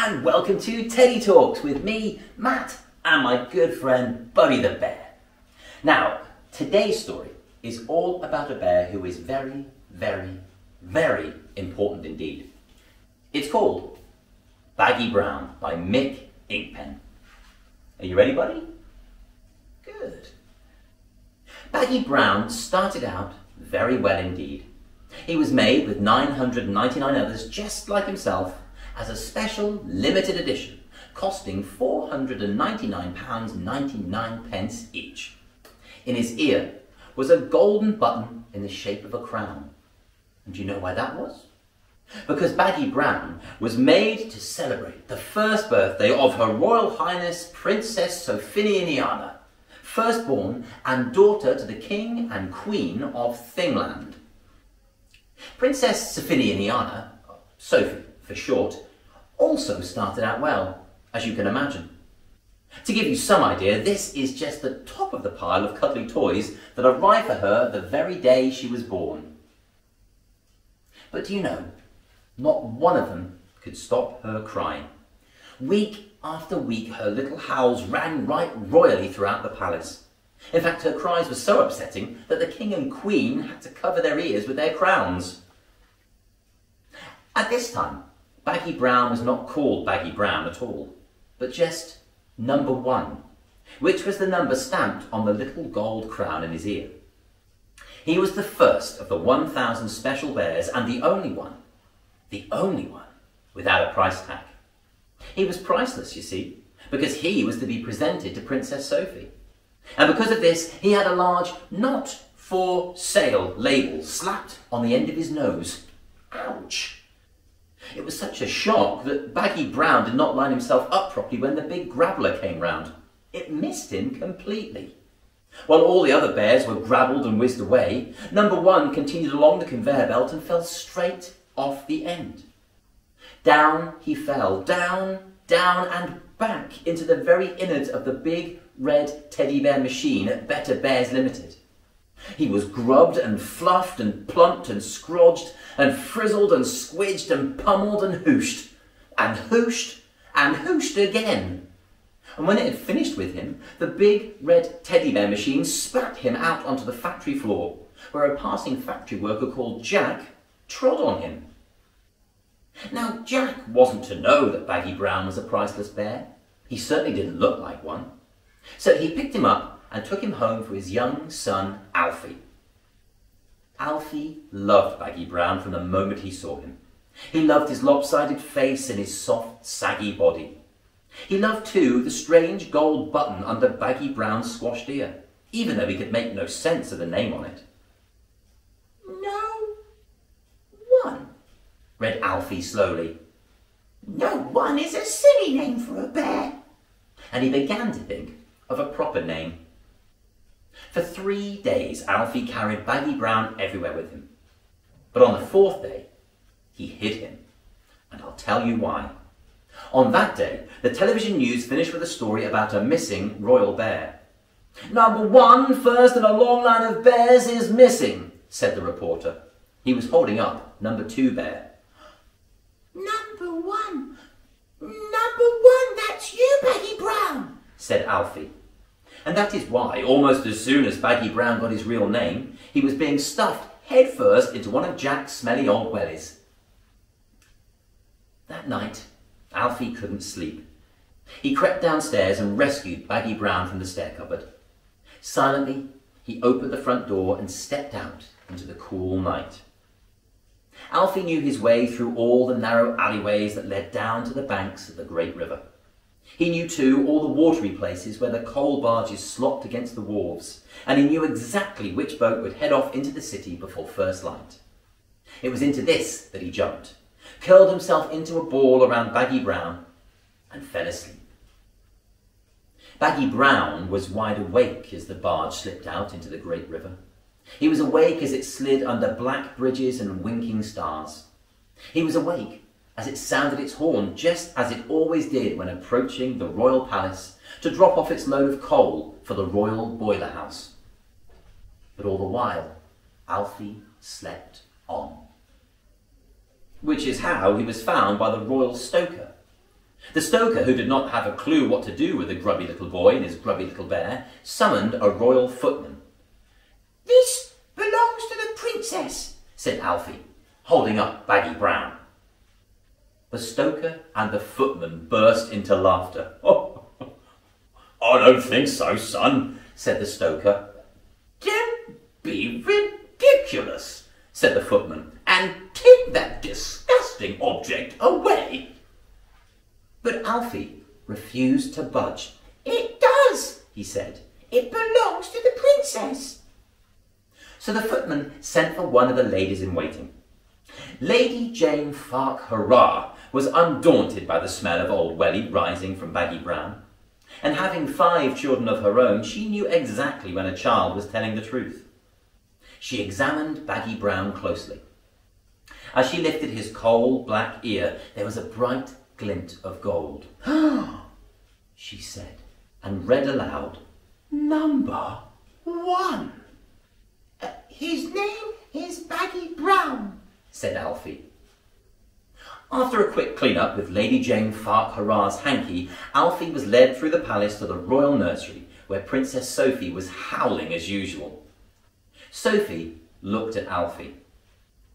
and welcome to Teddy Talks with me, Matt, and my good friend Buddy the Bear. Now, today's story is all about a bear who is very, very, very important indeed. It's called Baggy Brown by Mick Inkpen. Are you ready, buddy? Good. Baggy Brown started out very well indeed. He was made with 999 others just like himself as a special limited edition, costing £499.99 each. In his ear was a golden button in the shape of a crown. And do you know why that was? Because Baggy Brown was made to celebrate the first birthday of Her Royal Highness Princess Sophiniana, firstborn and daughter to the King and Queen of Thingland. Princess Sophiniana, Sophie for short, also started out well, as you can imagine. To give you some idea, this is just the top of the pile of cuddly toys that arrived for her the very day she was born. But do you know, not one of them could stop her crying. Week after week, her little howls rang right royally throughout the palace. In fact, her cries were so upsetting that the King and Queen had to cover their ears with their crowns. At this time, Baggy Brown was not called Baggy Brown at all, but just number 1, which was the number stamped on the little gold crown in his ear. He was the first of the 1,000 special bears and the only one without a price tag. He was priceless, you see, because he was to be presented to Princess Sophie. And because of this, he had a large "Not for Sale" label slapped on the end of his nose. Ouch! It was such a shock that Baggy Brown did not line himself up properly when the big grabbler came round. It missed him completely. While all the other bears were grabbled and whizzed away, number 1 continued along the conveyor belt and fell straight off the end. Down he fell, down, down and back into the very innards of the big red teddy bear machine at Better Bears Limited. He was grubbed and fluffed and plumped and scrodged and frizzled and squidged and pummeled and hooshed again. And when it had finished with him, the big red teddy bear machine spat him out onto the factory floor, where a passing factory worker called Jack trod on him. Now, Jack wasn't to know that Baggy Brown was a priceless bear. He certainly didn't look like one. So he picked him up and took him home for his young son, Alfie. Alfie loved Baggy Brown from the moment he saw him. He loved his lopsided face and his soft, saggy body. He loved, too, the strange gold button under Baggy Brown's squashed ear, even though he could make no sense of the name on it. "No one," read Alfie slowly. "No one is a silly name for a bear." And he began to think of a proper name. For 3 days, Alfie carried Baggy Brown everywhere with him. But on the 4th day, he hid him. And I'll tell you why. On that day, the television news finished with a story about a missing royal bear. "Number 1 first in a long line of bears is missing," said the reporter. He was holding up number 2 bear. Number one, that's you, Baggy Brown," said Alfie. And that is why, almost as soon as Baggy Brown got his real name, he was being stuffed headfirst into one of Jack's smelly old wellies. That night, Alfie couldn't sleep. He crept downstairs and rescued Baggy Brown from the stair cupboard. Silently, he opened the front door and stepped out into the cool night. Alfie knew his way through all the narrow alleyways that led down to the banks of the great river. He knew, too, all the watery places where the coal barges slopped against the wharves, and he knew exactly which boat would head off into the city before first light. It was into this that he jumped, curled himself into a ball around Baggy Brown, and fell asleep. Baggy Brown was wide awake as the barge slipped out into the great river. He was awake as it slid under black bridges and winking stars. He was awake as it sounded its horn, just as it always did when approaching the royal palace to drop off its load of coal for the royal boiler house. But all the while, Alfie slept on. Which is how he was found by the royal stoker, The stoker, who did not have a clue what to do with a grubby little boy and his grubby little bear, summoned a royal footman. "This belongs to the princess," said Alfie, holding up Baggy Brown. The stoker and the footman burst into laughter. "Oh, I don't think so, son," said the stoker. "Don't be ridiculous," said the footman, "and take that disgusting object away." But Alfie refused to budge. "It does," he said. "It belongs to the princess." So the footman sent for one of the ladies in waiting. Lady Jane Fark-Hurrah was undaunted by the smell of old Welly rising from Baggy Brown, and having 5 children of her own, she knew exactly when a child was telling the truth. She examined Baggy Brown closely. As she lifted his coal black ear, there was a bright glint of gold. She said, and read aloud, "Number 1. "His name is Baggy Brown," said Alfie. After a quick clean-up with Lady Jane Fark-Hurrah's hanky, Alfie was led through the palace to the royal nursery, where Princess Sophie was howling as usual. Sophie looked at Alfie.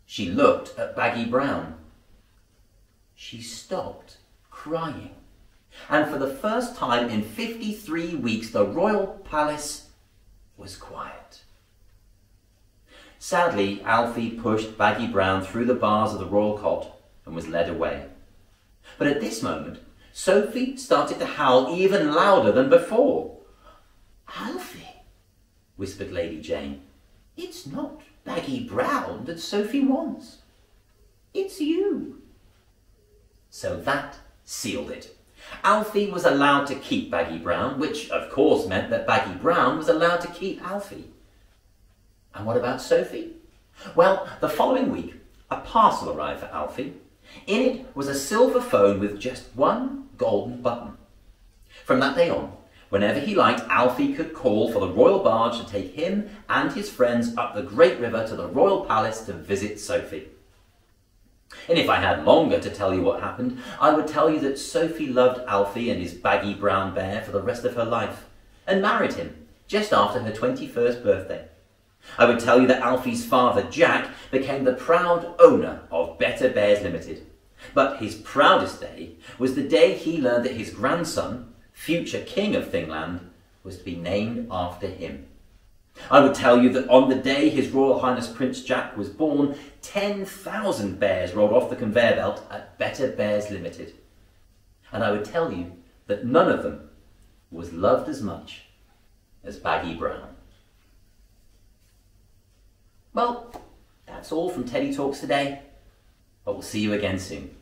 She looked at Baggy Brown. She stopped crying, and for the first time in 53 weeks the royal palace was quiet. Sadly, Alfie pushed Baggy Brown through the bars of the royal cot and was led away. But at this moment, Sophie started to howl even louder than before. "Alfie," whispered Lady Jane, "it's not Baggy Brown that Sophie wants. It's you." So that sealed it. Alfie was allowed to keep Baggy Brown, which of course meant that Baggy Brown was allowed to keep Alfie. And what about Sophie? Well, the following week, a parcel arrived for Alfie. In it was a silver phone with just one golden button. From that day on, whenever he liked, Alfie could call for the royal barge to take him and his friends up the great river to the royal palace to visit Sophie. And if I had longer to tell you what happened, I would tell you that Sophie loved Alfie and his baggy brown bear for the rest of her life, and married him just after her 21st birthday. I would tell you that Alfie's father, Jack, became the proud owner of Better Bears Limited. But his proudest day was the day he learned that his grandson, future king of Thingland, was to be named after him. I would tell you that on the day His Royal Highness Prince Jack was born, 10,000 bears rolled off the conveyor belt at Better Bears Limited. And I would tell you that none of them was loved as much as Baggy Brown. Well, that's all from Teddy Talks today, but we'll see you again soon.